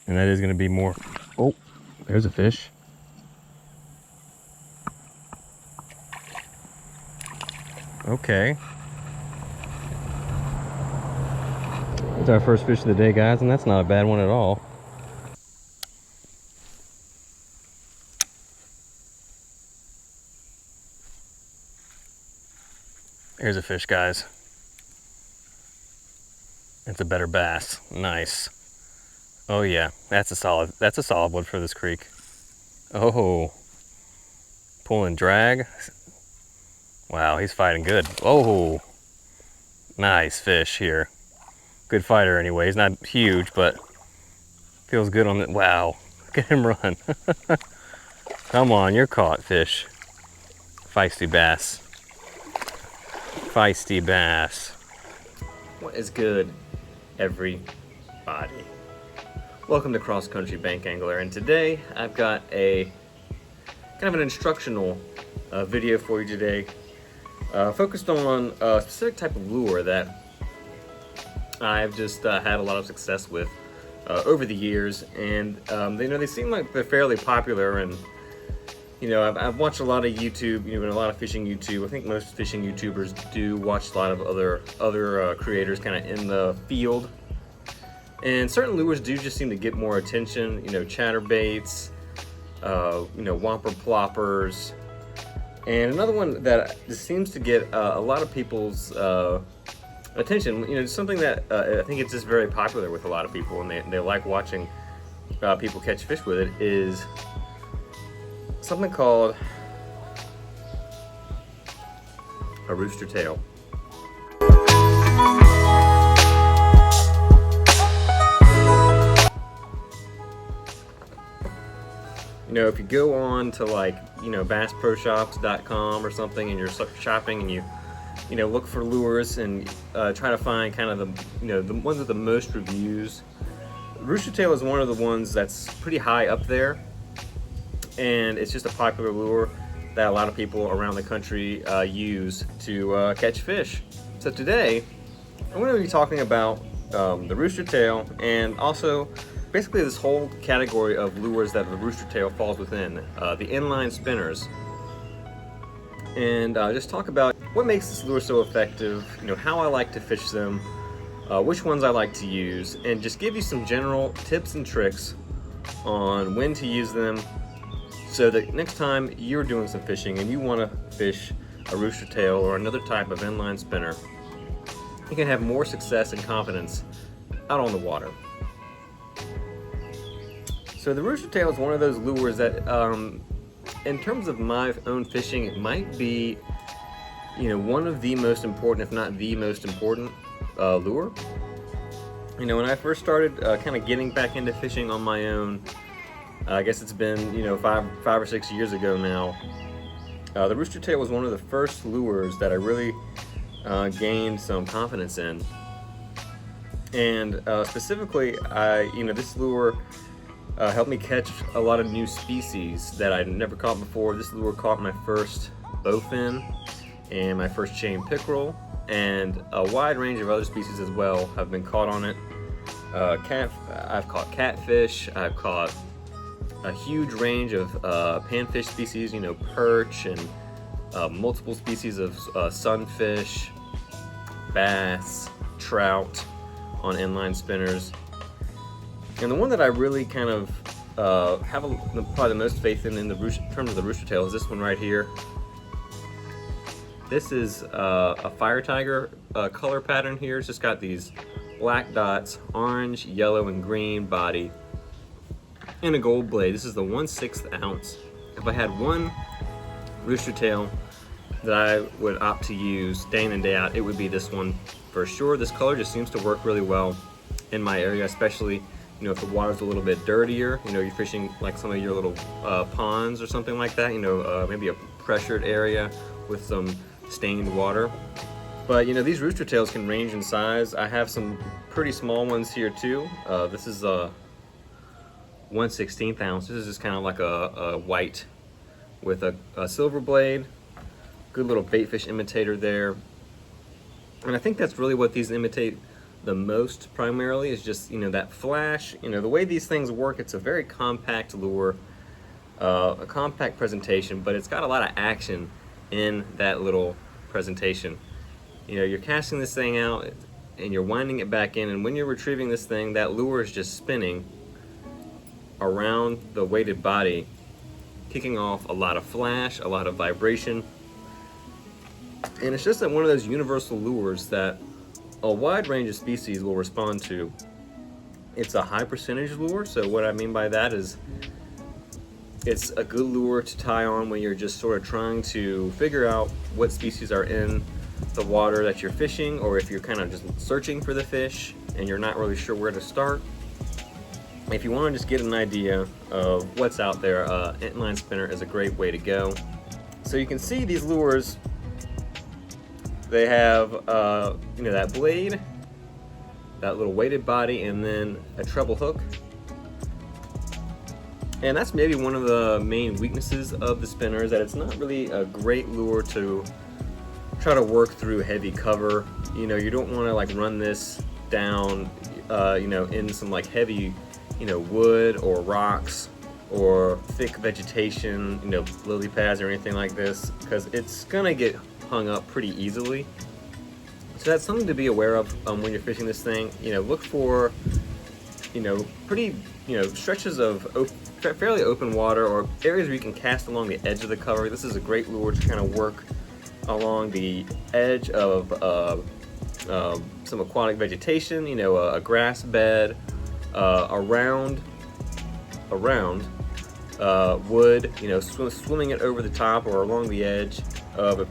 And that is going to be more. Oh, there's a fish. Okay. That's our first fish of the day, guys, and that's not a bad one at all. Here's a fish, guys. It's a better bass. Nice. Oh yeah, that's a solid one for this creek. Oh, pulling drag. Wow, he's fighting good. Oh, nice fish here. Good fighter anyway. He's not huge, but feels good on it. Wow, look at him run. Come on, you're caught, fish. Feisty bass. Feisty bass. What is good, everybody? Welcome to Cross Country Bank Angler, and today I've got a kind of an instructional video for you today, focused on a specific type of lure that I've just had a lot of success with over the years, and they seem like they're fairly popular. And I've watched a lot of YouTube, a lot of fishing YouTube. I think most fishing YouTubers do watch a lot of other creators kind of in the field. And certain lures do just seem to get more attention, chatterbaits, whomper ploppers. And another one that just seems to get a lot of people's attention, something that I think it's just very popular with a lot of people, and they like watching people catch fish with it, is something called a rooster tail. If you go on to bassproshops.com or something, and you're shopping, and you look for lures and try to find kind of the ones with the most reviews, rooster tail is one of the ones that's pretty high up there, and it's just a popular lure that a lot of people around the country use to catch fish. So today I'm going to be talking about the rooster tail, and also basically this whole category of lures that the rooster tail falls within, the inline spinners, and just talk about what makes this lure so effective, how I like to fish them, which ones I like to use, and just give you some general tips and tricks on when to use them, so that next time you're doing some fishing and you want to fish a rooster tail or another type of inline spinner, you can have more success and confidence out on the water. So the rooster tail is one of those lures that, in terms of my own fishing, it might be, one of the most important, if not the most important, lure. When I first started kind of getting back into fishing on my own, I guess it's been, 5 or 6 years ago now, the rooster tail was one of the first lures that I really gained some confidence in. And specifically, this lure helped me catch a lot of new species that I'd never caught before. This lure caught my first bowfin and my first chain pickerel, and a wide range of other species as well have been caught on it. I've caught catfish, I've caught a huge range of panfish species, perch, and multiple species of sunfish, bass, trout on inline spinners. And the one that I really kind of have probably the most faith in terms of the rooster tail is this one right here. This is a fire tiger color pattern here. It's just got these black dots, orange, yellow, and green body, and a gold blade. This is the 1/6 ounce. If I had one rooster tail that I would opt to use day in and day out, it would be this one for sure. This color just seems to work really well in my area, especially if the water's a little bit dirtier, you're fishing like some of your little ponds or something like that, maybe a pressured area with some stained water. But these rooster tails can range in size. I have some pretty small ones here too. This is a 1/16 ounce. This is just kind of like a white with a silver blade. Good little baitfish imitator there. And I think that's really what these imitate the most primarily is just, you know, that flash. You know, the way these things work, it's a very compact lure, a compact presentation, but it's got a lot of action in that little presentation. You know, you're casting this thing out and you're winding it back in, and when you're retrieving this thing, that lure is just spinning around the weighted body, kicking off a lot of flash, a lot of vibration. And it's just that one of those universal lures that a wide range of species will respond to. It's a high percentage lure, so what I mean by that is it's a good lure to tie on when you're just sort of trying to figure out what species are in the water that you're fishing, or if you're kind of just searching for the fish and you're not really sure where to start. If you want to just get an idea of what's out there, inline spinner is a great way to go. So you can see these lures, they have you know, that blade, that little weighted body, and then a treble hook. And that's maybe one of the main weaknesses of the spinner, is that it's not really a great lure to try to work through heavy cover. You know, you don't want to like run this down, you know, in some like heavy, you know, wood or rocks or thick vegetation, you know, lily pads or anything like this, because it's gonna get hung up pretty easily. So that's something to be aware of when you're fishing this thing. You know, look for, you know, pretty, you know, stretches of fairly open water, or areas where you can cast along the edge of the cover. This is a great lure to kind of work along the edge of some aquatic vegetation, you know, a grass bed, around wood, you know, swimming it over the top or along the edge of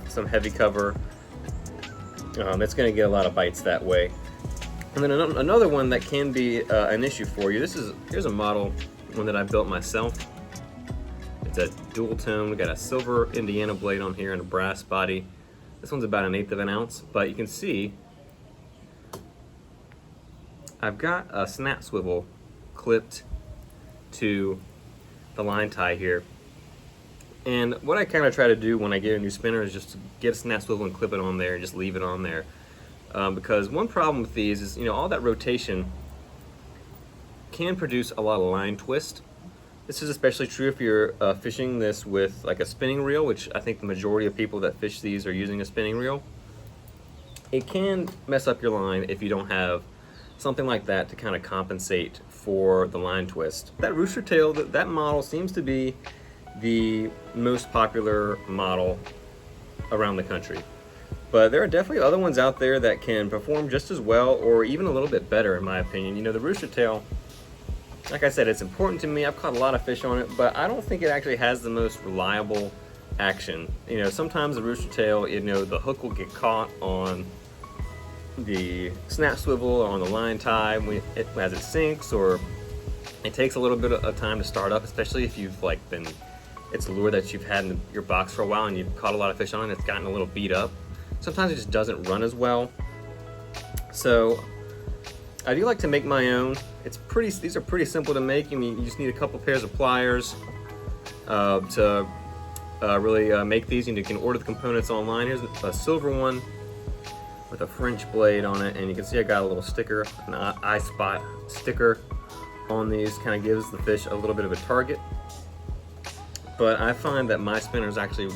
some heavy cover. It's going to get a lot of bites that way. And then another one that can be an issue for you. Here's a model, one that I built myself. It's a dual tone. We got a silver Indiana blade on here and a brass body. This one's about 1/8 of an ounce, but you can see I've got a snap swivel clipped to the line tie here. And what I kind of try to do when I get a new spinner is just to get a snap swivel and clip it on there and just leave it on there. Because one problem with these is, you know, all that rotation can produce a lot of line twist. This is especially true if you're fishing this with like a spinning reel, which I think the majority of people that fish these are using a spinning reel. It can mess up your line if you don't have something like that to kind of compensate for the line twist. That rooster tail, that model seems to be the most popular model around the country. But there are definitely other ones out there that can perform just as well, or even a little bit better in my opinion. You know, the rooster tail, like I said, it's important to me. I've caught a lot of fish on it, but I don't think it actually has the most reliable action. You know, sometimes the rooster tail, you know, the hook will get caught on the snap swivel or on the line tie as it sinks, or it takes a little bit of time to start up, especially if you've like it's a lure that you've had in your box for a while and you've caught a lot of fish on it, it's gotten a little beat up. Sometimes it just doesn't run as well. So I do like to make my own. These are pretty simple to make. I mean, you just need a couple pairs of pliers to really make these. And you can order the components online. Here's a silver one with a French blade on it, and you can see I got a little sticker, an eye spot sticker on these. Kind of gives the fish a little bit of a target. But I find that my spinners actually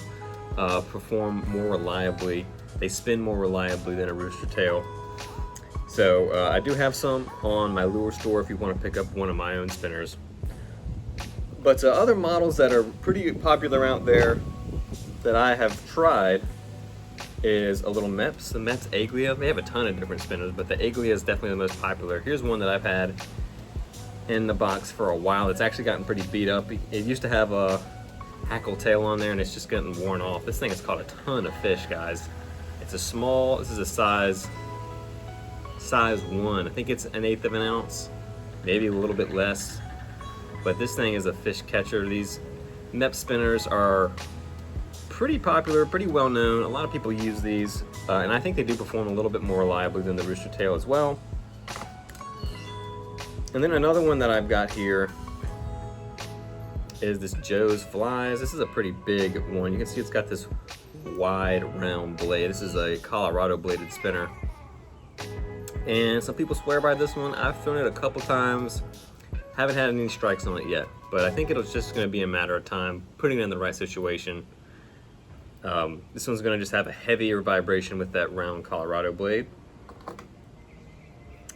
perform more reliably. They spin more reliably than a rooster tail. So I do have some on my lure store if you want to pick up one of my own spinners. But other models that are pretty popular out there that I have tried is a little Mepps, the Mepps Aglia. They have a ton of different spinners, but the Aglia is definitely the most popular. Here's one that I've had in the box for a while. It's actually gotten pretty beat up. It used to have a hackle tail on there and it's just getting worn off. This thing has caught a ton of fish, guys. It's a small, this is a size 1. I think it's 1/8 of an ounce, maybe a little bit less. But this thing is a fish catcher. These Mepps spinners are pretty popular, pretty well known. A lot of people use these, and I think they do perform a little bit more reliably than the rooster tail as well. And then another one that I've got here is this Joe's Flies. This is a pretty big one. You can see it's got this wide round blade. This is a Colorado bladed spinner. And some people swear by this one. I've thrown it a couple times. Haven't had any strikes on it yet, but I think it's just going to be a matter of time putting it in the right situation. This one's going to just have a heavier vibration with that round Colorado blade.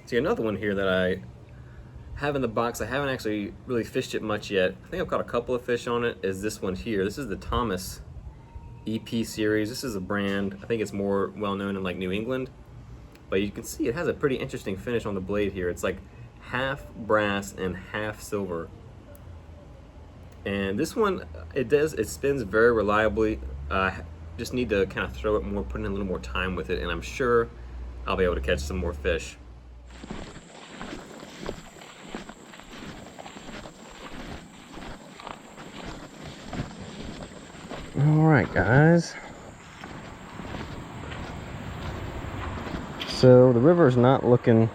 See, another one here that I have in the box, I haven't actually really fished it much yet. I think I've caught a couple of fish on it, is this one here. This is the Thomas EP series. This is a brand, I think it's more well known in like New England, but you can see it has a pretty interesting finish on the blade here. It's like half brass and half silver. And this one, it spins very reliably. Just need to kind of throw it more, put in a little more time with it, and I'm sure I'll be able to catch some more fish. All right, guys. So the river is not looking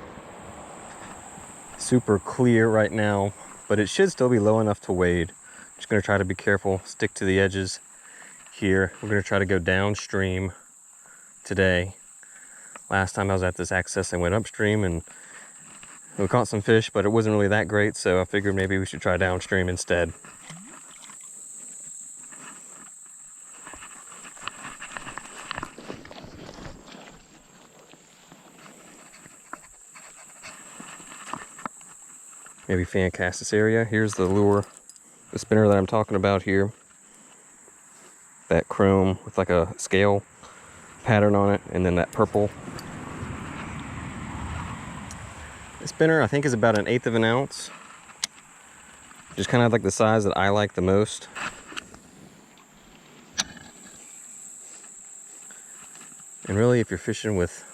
super clear right now, but it should still be low enough to wade. I'm just going to try to be careful, stick to the edges here. We're going to try to go downstream today. Last time I was at this access, I went upstream and we caught some fish, but it wasn't really that great, so I figured maybe we should try downstream instead. Maybe fan cast this area. Here's the lure, the spinner that I'm talking about here. That chrome with like a scale pattern on it, and then that purple. The spinner I think is about 1/8 of an ounce. Just kind of like the size that I like the most. And really, if you're fishing with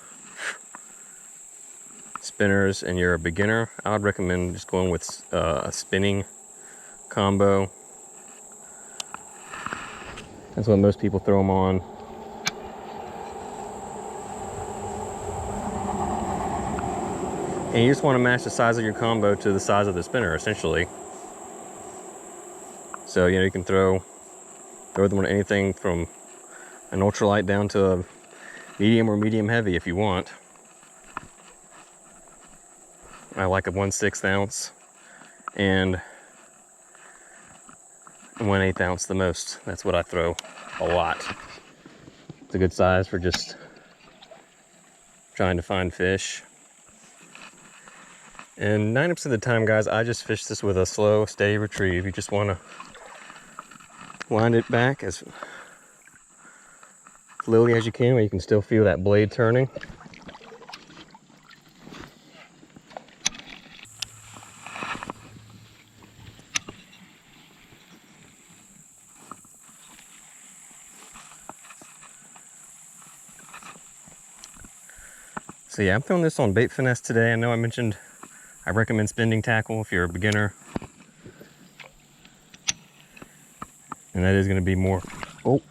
spinners and you're a beginner, I would recommend just going with a spinning combo. That's what most people throw them on. And you just want to match the size of your combo to the size of the spinner, essentially. So, you know, you can throw them on anything from an ultralight down to a medium or medium heavy if you want. I like a 1/6 ounce and 1/8 ounce the most. That's what I throw a lot. It's a good size for just trying to find fish. And 90% of the time, guys, I just fish this with a slow, steady retrieve. You just want to wind it back as slowly as you can, where you can still feel that blade turning. So yeah, I'm throwing this on bait finesse today. I know I mentioned I recommend spinning tackle if you're a beginner. And that is going to be more... Oh,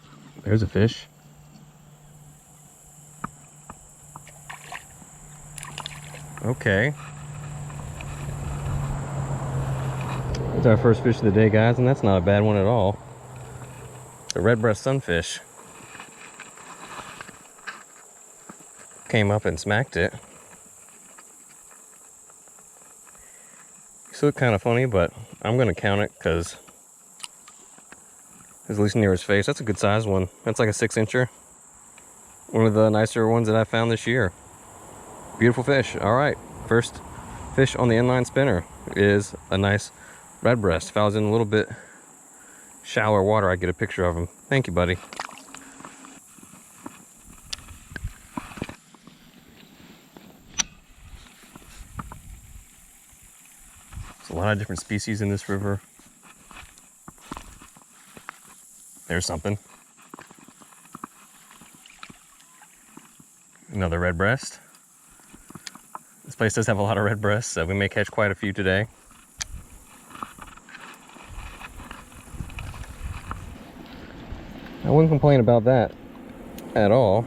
there's a fish. Okay. That's our first fish of the day, guys, and that's not a bad one at all. The red breast sunfish. Came up and smacked it. This looked kind of funny, but I'm going to count it because it's at least near his face. That's a good size one. That's like a 6-incher. One of the nicer ones that I found this year. Beautiful fish. All right, first fish on the inline spinner is a nice red breast. If I was in a little bit shallower water, I'd get a picture of him. Thank you, buddy. There's a lot of different species in this river. There's something. Another red breast. This place does have a lot of red breasts, so we may catch quite a few today. I wouldn't complain about that at all.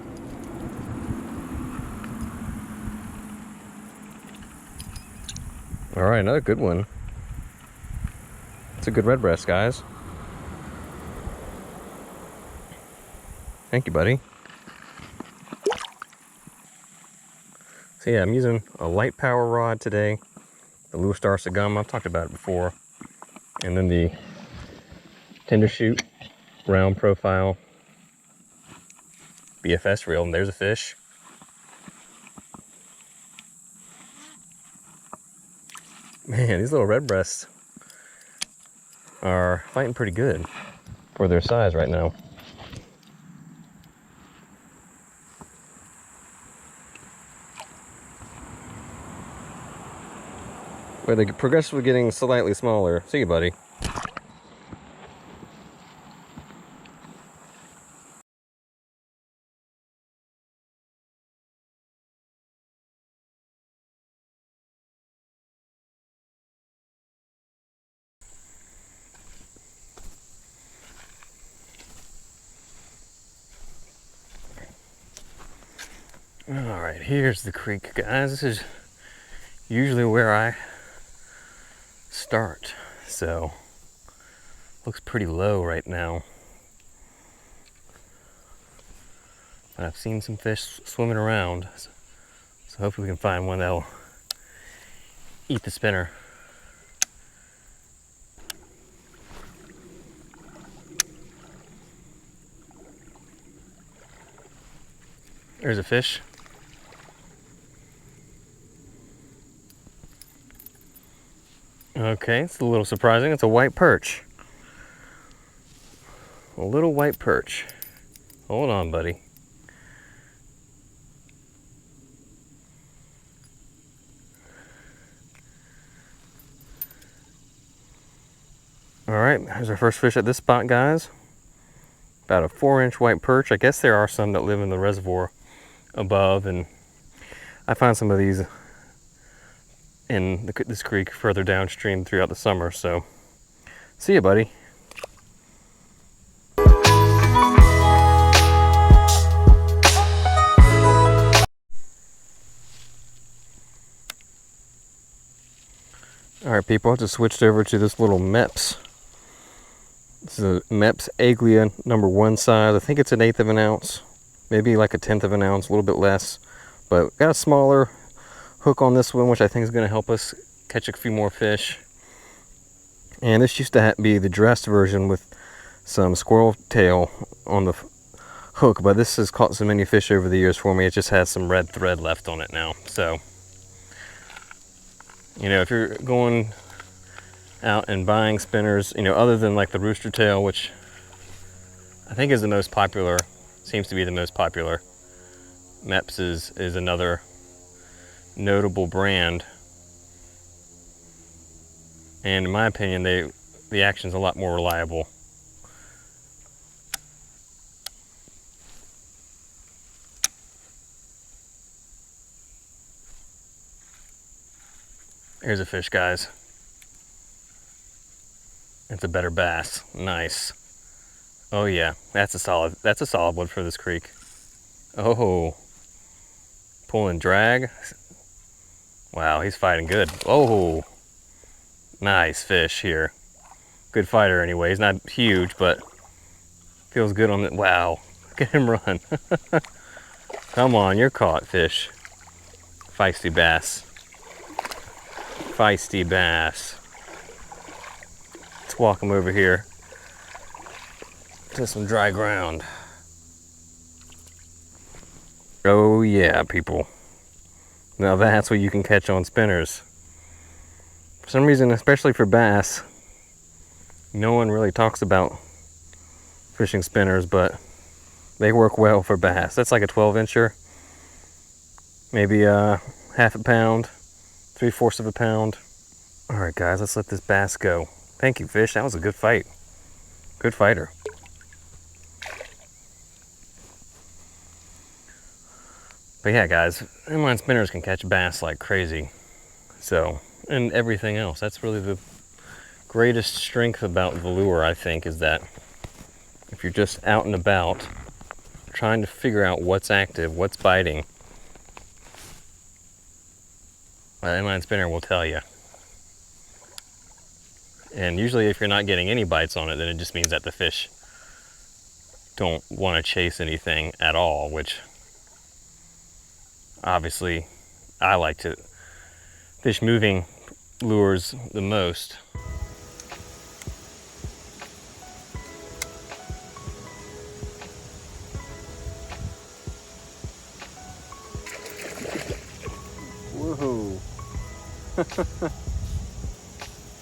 All right, another good one. It's a good red breast, guys. Thank you, buddy. So yeah, I'm using a light power rod today, the Rooster Tails. I've talked about it before. And then the tender shoot round profile BFS reel, and there's a fish. Man, these little red breasts are fighting pretty good for their size right now. But they're progressively getting slightly smaller. See you, buddy. Alright, here's the creek, guys. This is usually where I start. So, looks pretty low right now. But I've seen some fish swimming around. So hopefully we can find one that'll eat the spinner. There's a fish. Okay, it's a little surprising. It's a white perch. A little white perch. Hold on, buddy. Alright, there's our first fish at this spot, guys. About a 4-inch white perch. I guess there are some that live in the reservoir above, and I find some of these in this creek further downstream throughout the summer. So, see ya, buddy. Alright, people, I just switched over to this little Meps. This is a Meps Aglia number 1 size. I think it's 1/8 of an ounce, maybe like 1/10 of an ounce, a little bit less. But got a smaller hook on this one, which I think is going to help us catch a few more fish. And this used to be the dressed version with some squirrel tail on the hook, but this has caught so many fish over the years for me, it just has some red thread left on it now. So, you know, if you're going out and buying spinners, you know, other than like the Rooster Tail, which I think is the most popular, seems to be the most popular, Meps is another notable brand. And in my opinion, the action's a lot more reliable. Here's a fish, guys. It's a better bass. Nice. Oh yeah, that's a solid one for this creek. Oh, pulling drag. Wow, he's fighting good. Oh, nice fish here. Good fighter anyway. He's not huge, but feels good on it. Wow, look at him run. Come on, you're caught, fish. Feisty bass. Feisty bass. Let's walk him over here to some dry ground. Oh yeah, people. Now that's what you can catch on spinners. For some reason, especially for bass, no one really talks about fishing spinners, but they work well for bass. That's like a 12-incher, maybe half a pound, 3/4 of a pound. All right, guys, let's let this bass go. Thank you, fish. That was a good fight. Good fighter. But yeah, guys, inline spinners can catch bass like crazy. So, and everything else. That's really the greatest strength about the lure, I think, is that if you're just out and about trying to figure out what's active, what's biting, an inline spinner will tell you. And usually if you're not getting any bites on it, then it just means that the fish don't want to chase anything at all, which obviously I like to fish moving lures the most. Whoa.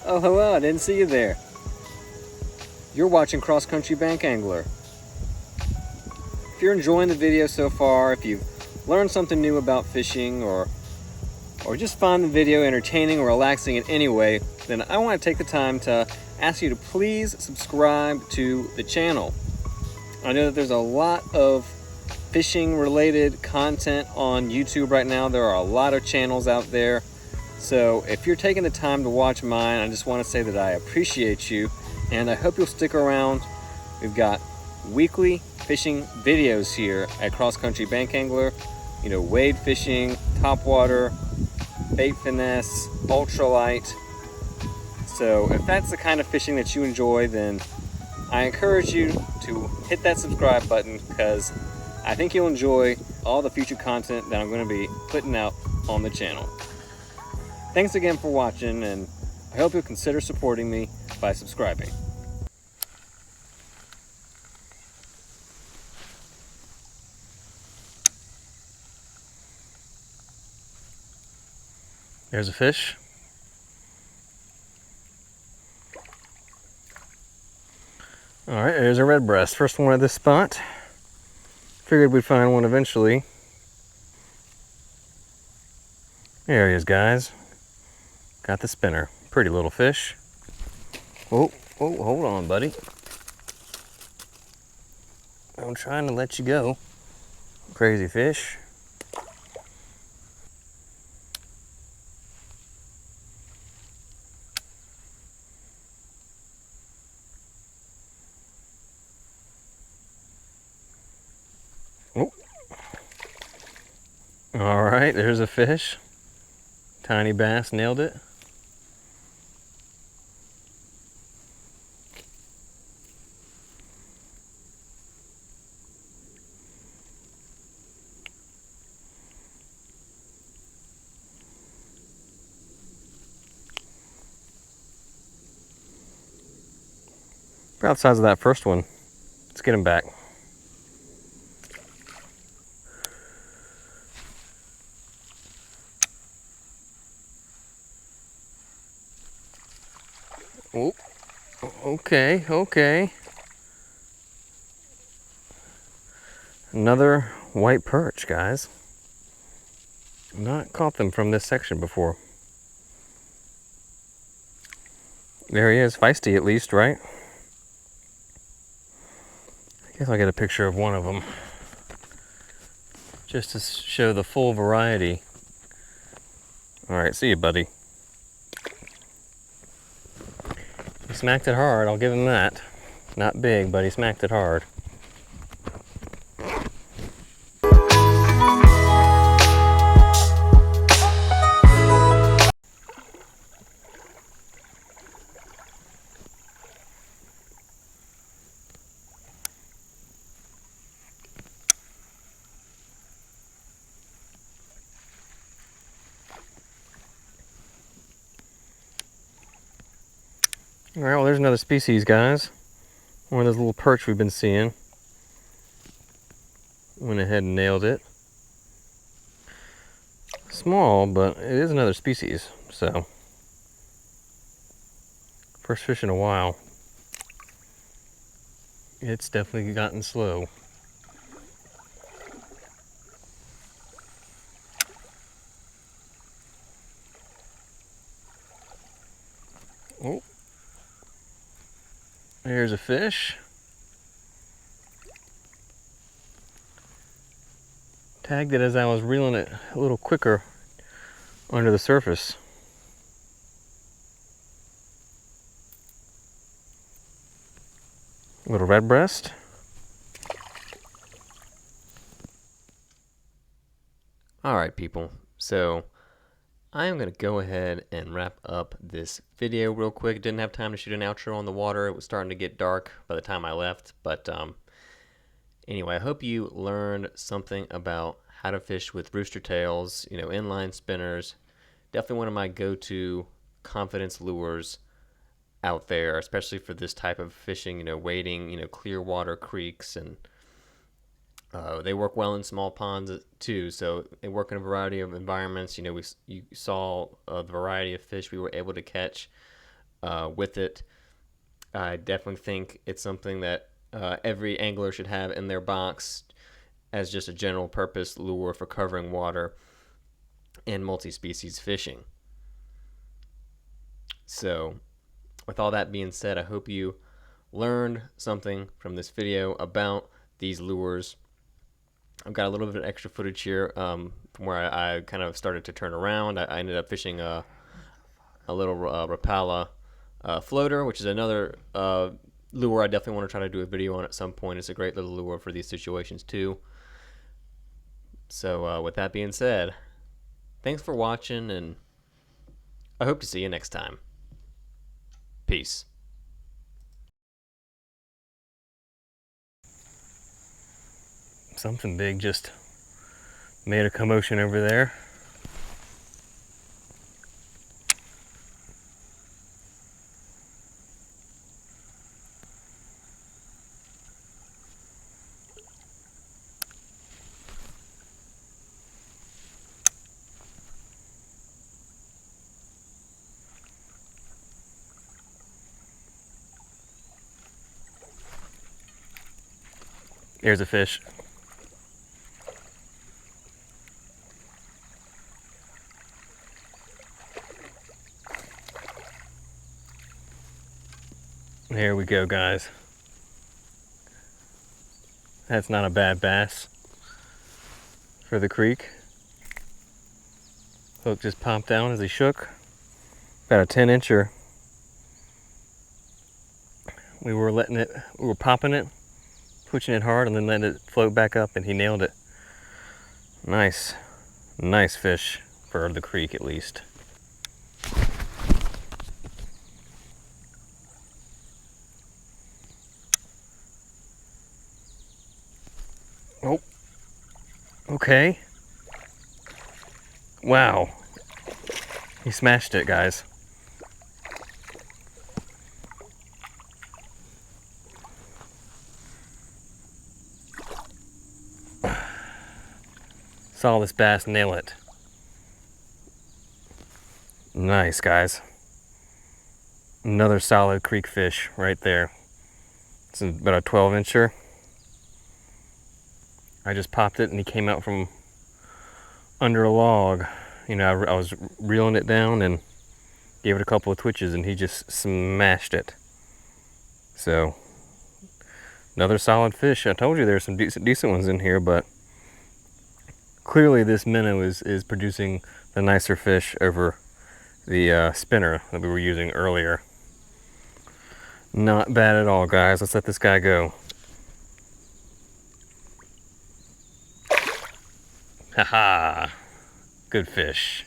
Oh, hello, I didn't see you there. You're watching Cross Country Bank Angler. If you're enjoying the video so far, if you've learned something new about fishing, or just find the video entertaining or relaxing in any way, then I want to take the time to ask you to please subscribe to the channel. I know that there's a lot of fishing related content on YouTube right now. There are a lot of channels out there. So if you're taking the time to watch mine, I just want to say that I appreciate you, and I hope you'll stick around. We've got weekly fishing videos here at Cross Country Bank Angler. You know, wade fishing, topwater, bait finesse, ultralight. So if that's the kind of fishing that you enjoy, then I encourage you to hit that subscribe button, because I think you'll enjoy all the future content that I'm going to be putting out on the channel. Thanks again for watching, and I hope you'll consider supporting me by subscribing. There's a fish. All right, there's a red breast. First one at this spot. Figured we'd find one eventually. There he is, guys. Got the spinner. Pretty little fish. Oh, hold on, buddy. I'm trying to let you go. Crazy fish. Oh. All right, there's a fish. Tiny bass, nailed it. About the size of that first one. Let's get him back. Oh, okay. Another white perch, guys. Not caught them from this section before. There he is, feisty at least, right? I guess I'll get a picture of one of them, just to show the full variety. All right, see you, buddy. He smacked it hard, I'll give him that. Not big, but he smacked it hard. All right, well, there's another species, guys. One of those little perch we've been seeing. Went ahead and nailed it. Small, but it is another species, so. First fish in a while. It's definitely gotten slow. Oh. There's a fish. Tagged it as I was reeling it a little quicker under the surface. Little red breast. All right, people. So I am going to go ahead and wrap up this video real quick. Didn't have time to shoot an outro on the water. It was starting to get dark by the time I left. But anyway, I hope you learned something about how to fish with rooster tails, inline spinners. Definitely one of my go-to confidence lures out there, especially for this type of fishing, wading, clear water creeks, and they work well in small ponds too. So they work in a variety of environments. You saw the variety of fish we were able to catch with it. I definitely think it's something that every angler should have in their box as just a general purpose lure for covering water and multi-species fishing. So with all that being said, I hope you learned something from this video about these lures. I've got a little bit of extra footage here from where I kind of started to turn around. I ended up fishing a little Rapala floater, which is another lure I definitely want to try to do a video on at some point. It's a great little lure for these situations too. So with that being said, thanks for watching, and I hope to see you next time. Peace. Something big just made a commotion over there. There's a fish. There we go, guys. That's not a bad bass for the creek. Hook just popped down as he shook. About a 10-incher. We were popping it, pushing it hard, and then letting it float back up, and he nailed it. Nice fish for the creek, at least. Oh, okay. Wow, he smashed it, guys. Saw this bass nail it. Nice, guys. Another solid creek fish right there. It's about a 12-incher. I just popped it and he came out from under a log. I was reeling it down and gave it a couple of twitches and he just smashed it. So, another solid fish. I told you there's some decent ones in here, but clearly this minnow is producing the nicer fish over the spinner that we were using earlier. Not bad at all, guys. Let's let this guy go. Haha, good fish.